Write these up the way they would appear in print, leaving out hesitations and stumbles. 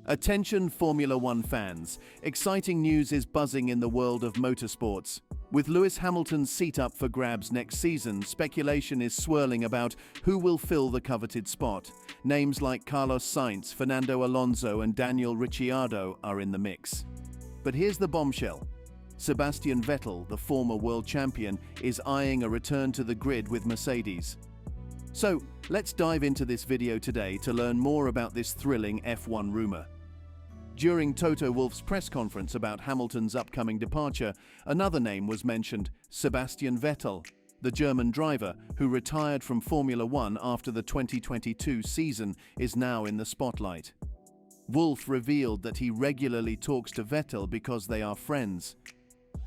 Attention Formula One fans, exciting news is buzzing in the world of motorsports. With Lewis Hamilton's seat up for grabs next season, speculation is swirling about who will fill the coveted spot. Names like Carlos Sainz, Fernando Alonso and Daniel Ricciardo are in the mix. But here's the bombshell. Sebastian Vettel, the former world champion, is eyeing a return to the grid with Mercedes. So, let's dive into this video today to learn more about this thrilling F1 rumor. During Toto Wolff's press conference about Hamilton's upcoming departure, another name was mentioned, Sebastian Vettel, the German driver who retired from Formula One after the 2022 season is now in the spotlight. Wolff revealed that he regularly talks to Vettel because they are friends.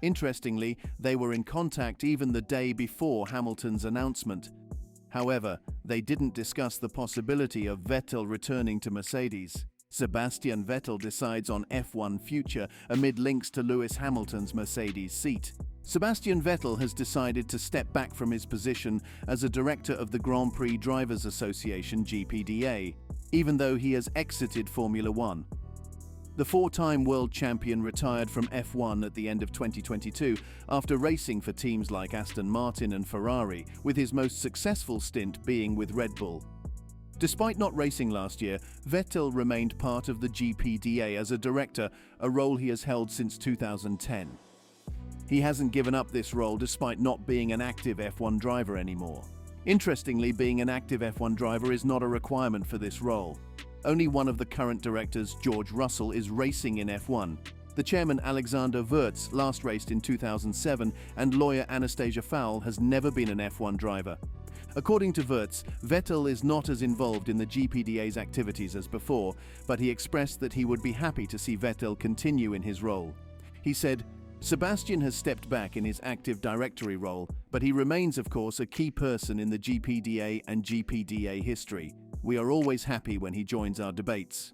Interestingly, they were in contact even the day before Hamilton's announcement. However, they didn't discuss the possibility of Vettel returning to Mercedes. Sebastian Vettel decides on F1 future amid links to Lewis Hamilton's Mercedes seat. Sebastian Vettel has decided to step back from his position as a director of the Grand Prix Drivers Association (GPDA), even though he has exited Formula One. The four-time world champion retired from F1 at the end of 2022 after racing for teams like Aston Martin and Ferrari, with his most successful stint being with Red Bull. Despite not racing last year, Vettel remained part of the GPDA as a director, a role he has held since 2010. He hasn't given up this role despite not being an active F1 driver anymore. Interestingly, being an active F1 driver is not a requirement for this role. Only one of the current directors, George Russell, is racing in F1. The chairman, Alexander Wurz, last raced in 2007, and lawyer Anastasia Fowl has never been an F1 driver. According to Wurz, Vettel is not as involved in the GPDA's activities as before, but he expressed that he would be happy to see Vettel continue in his role. He said, "Sebastian has stepped back in his active directory role, but he remains, of course, a key person in the GPDA and GPDA history. We are always happy when he joins our debates."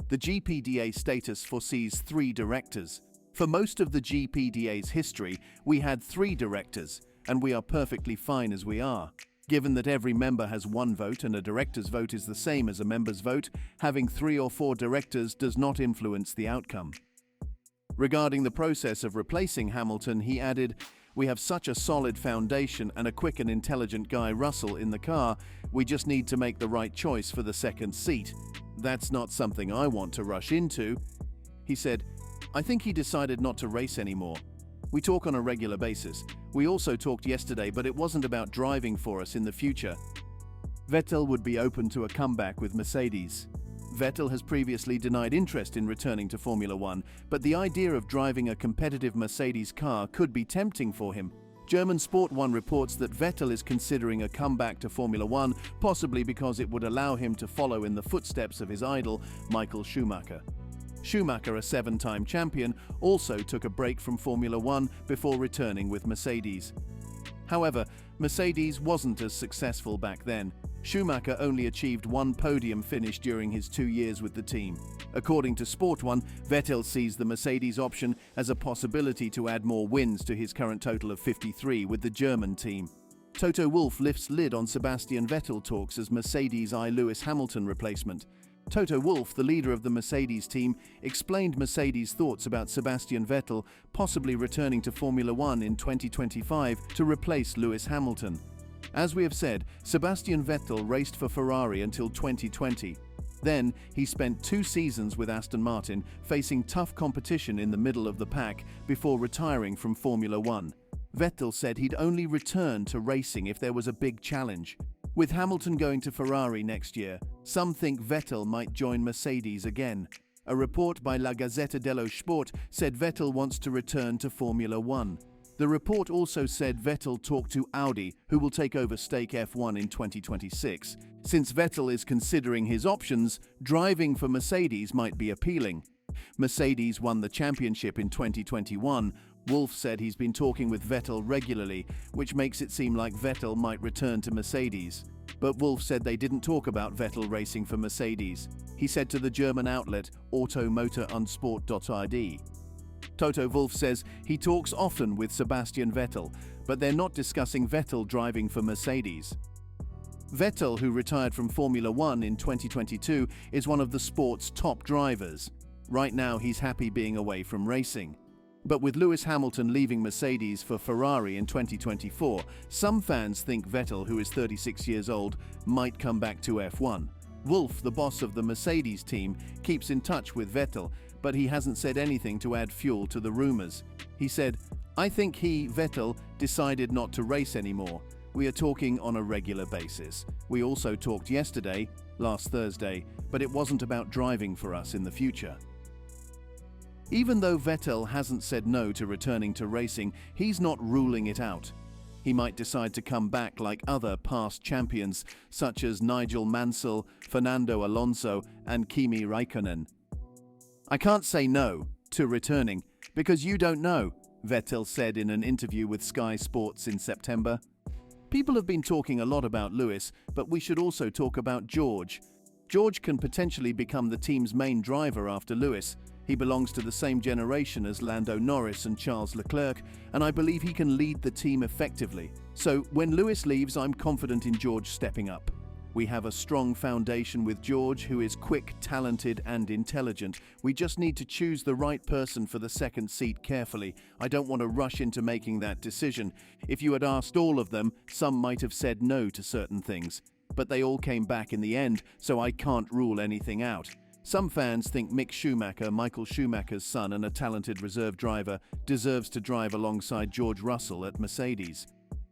The GPDA status foresees 3 directors. For most of the GPDA's history, we had 3 directors, and we are perfectly fine as we are. Given that every member has 1 vote and a director's vote is the same as a member's vote, having 3 or 4 directors does not influence the outcome. Regarding the process of replacing Hamilton, he added, "We have such a solid foundation and a quick and intelligent guy, Russell, in the car. We just need to make the right choice for the second seat. That's not something I want to rush into." He said, "I think he decided not to race anymore. We talk on a regular basis. We also talked yesterday, but it wasn't about driving for us in the future." Vettel would be open to a comeback with Mercedes. Vettel has previously denied interest in returning to Formula One, but the idea of driving a competitive Mercedes car could be tempting for him. German Sport 1 reports that Vettel is considering a comeback to Formula One, possibly because it would allow him to follow in the footsteps of his idol, Michael Schumacher. Schumacher, a 7-time champion, also took a break from Formula One before returning with Mercedes. However, Mercedes wasn't as successful back then. Schumacher only achieved 1 podium finish during his 2 years with the team. According to Sport 1, Vettel sees the Mercedes option as a possibility to add more wins to his current total of 53 with the German team. Toto Wolff lifts lid on Sebastian Vettel talks as Mercedes eye Lewis Hamilton replacement. Toto Wolff, the leader of the Mercedes team, explained Mercedes' thoughts about Sebastian Vettel possibly returning to Formula One in 2025 to replace Lewis Hamilton. As we have said, Sebastian Vettel raced for Ferrari until 2020. Then, he spent 2 seasons with Aston Martin, facing tough competition in the middle of the pack before retiring from Formula One. Vettel said he'd only return to racing if there was a big challenge. With Hamilton going to Ferrari next year, some think Vettel might join Mercedes again. A report by La Gazzetta dello Sport said Vettel wants to return to Formula One. The report also said Vettel talked to Audi, who will take over Stake F1 in 2026. Since Vettel is considering his options, driving for Mercedes might be appealing. Mercedes won the championship in 2021. Wolff said he's been talking with Vettel regularly, which makes it seem like Vettel might return to Mercedes. But Wolff said they didn't talk about Vettel racing for Mercedes. He said to the German outlet Automotorsport.id. Toto Wolff says he talks often with Sebastian Vettel, but they're not discussing Vettel driving for Mercedes. Vettel, who retired from Formula One in 2022, is one of the sport's top drivers. Right now, he's happy being away from racing. But with Lewis Hamilton leaving Mercedes for Ferrari in 2024, some fans think Vettel, who is 36 years old, might come back to F1. Wolff, the boss of the Mercedes team, keeps in touch with Vettel, but he hasn't said anything to add fuel to the rumors. He said, "I think Vettel, decided not to race anymore. We are talking on a regular basis. We also talked yesterday, last Thursday, but it wasn't about driving for us in the future." Even though Vettel hasn't said no to returning to racing, he's not ruling it out. He might decide to come back like other past champions, such as Nigel Mansell, Fernando Alonso, and Kimi Raikkonen. "I can't say no to returning because you don't know," Vettel said in an interview with Sky Sports in September. People have been talking a lot about Lewis, but we should also talk about George. George can potentially become the team's main driver after Lewis. He belongs to the same generation as Lando Norris and Charles Leclerc, and I believe he can lead the team effectively. So when Lewis leaves, I'm confident in George stepping up. We have a strong foundation with George, who is quick, talented, and intelligent. We just need to choose the right person for the second seat carefully. I don't want to rush into making that decision. If you had asked all of them, some might have said no to certain things. But they all came back in the end, so I can't rule anything out. Some fans think Mick Schumacher, Michael Schumacher's son and a talented reserve driver, deserves to drive alongside George Russell at Mercedes.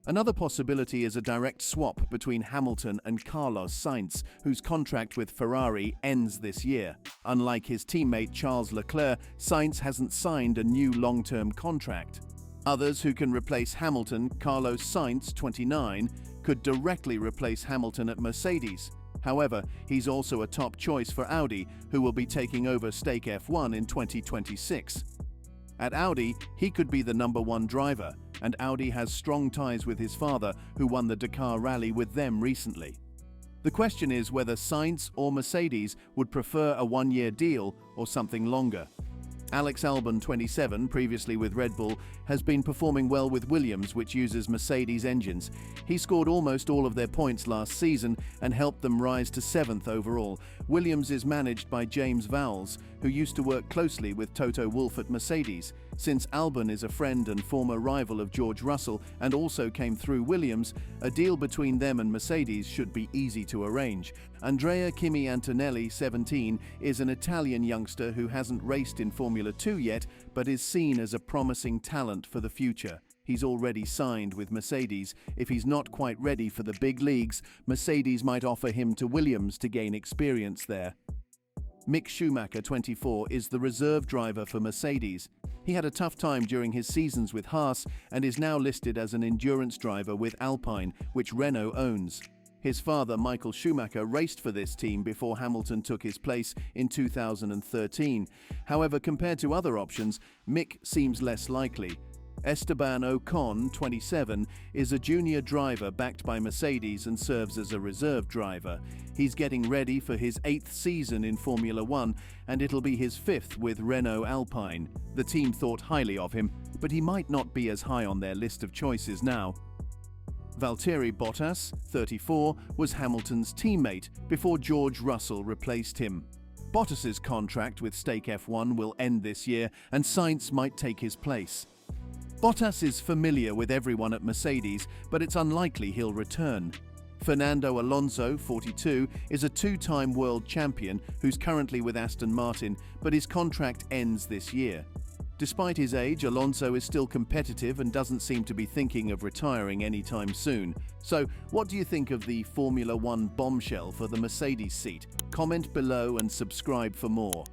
Another possibility is a direct swap between Hamilton and Carlos Sainz, whose contract with Ferrari ends this year. Unlike his teammate Charles Leclerc, Sainz hasn't signed a new long-term contract. Others who can replace Hamilton, Carlos Sainz, 29, could directly replace Hamilton at Mercedes. However, he's also a top choice for Audi, who will be taking over Stake F1 in 2026. At Audi, he could be the #1 driver, and Audi has strong ties with his father, who won the Dakar Rally with them recently. The question is whether Sainz or Mercedes would prefer a one-year deal or something longer. Alex Albon, 27, previously with Red Bull, has been performing well with Williams, which uses Mercedes engines. He scored almost all of their points last season and helped them rise to 7th overall. Williams is managed by James Vowles, who used to work closely with Toto Wolff at Mercedes. Since Albon is a friend and former rival of George Russell and also came through Williams, a deal between them and Mercedes should be easy to arrange. Andrea Kimi Antonelli, 17, is an Italian youngster who hasn't raced in Formula 2 yet, but is seen as a promising talent for the future. He's already signed with Mercedes. If he's not quite ready for the big leagues, Mercedes might offer him to Williams to gain experience there. Mick Schumacher, 24, is the reserve driver for Mercedes. He had a tough time during his seasons with Haas and is now listed as an endurance driver with Alpine, which Renault owns. His father, Michael Schumacher, raced for this team before Hamilton took his place in 2013. However, compared to other options, Mick seems less likely. Esteban Ocon, 27, is a junior driver backed by Mercedes and serves as a reserve driver. He's getting ready for his 8th season in Formula 1, and it'll be his 5th with Renault Alpine. The team thought highly of him, but he might not be as high on their list of choices now. Valtteri Bottas, 34, was Hamilton's teammate before George Russell replaced him. Bottas's contract with Stake F1 will end this year, and Sainz might take his place. Bottas is familiar with everyone at Mercedes, but it's unlikely he'll return. Fernando Alonso, 42, is a two-time world champion who's currently with Aston Martin, but his contract ends this year. Despite his age, Alonso is still competitive and doesn't seem to be thinking of retiring anytime soon. So, what do you think of the Formula 1 bombshell for the Mercedes seat? Comment below and subscribe for more.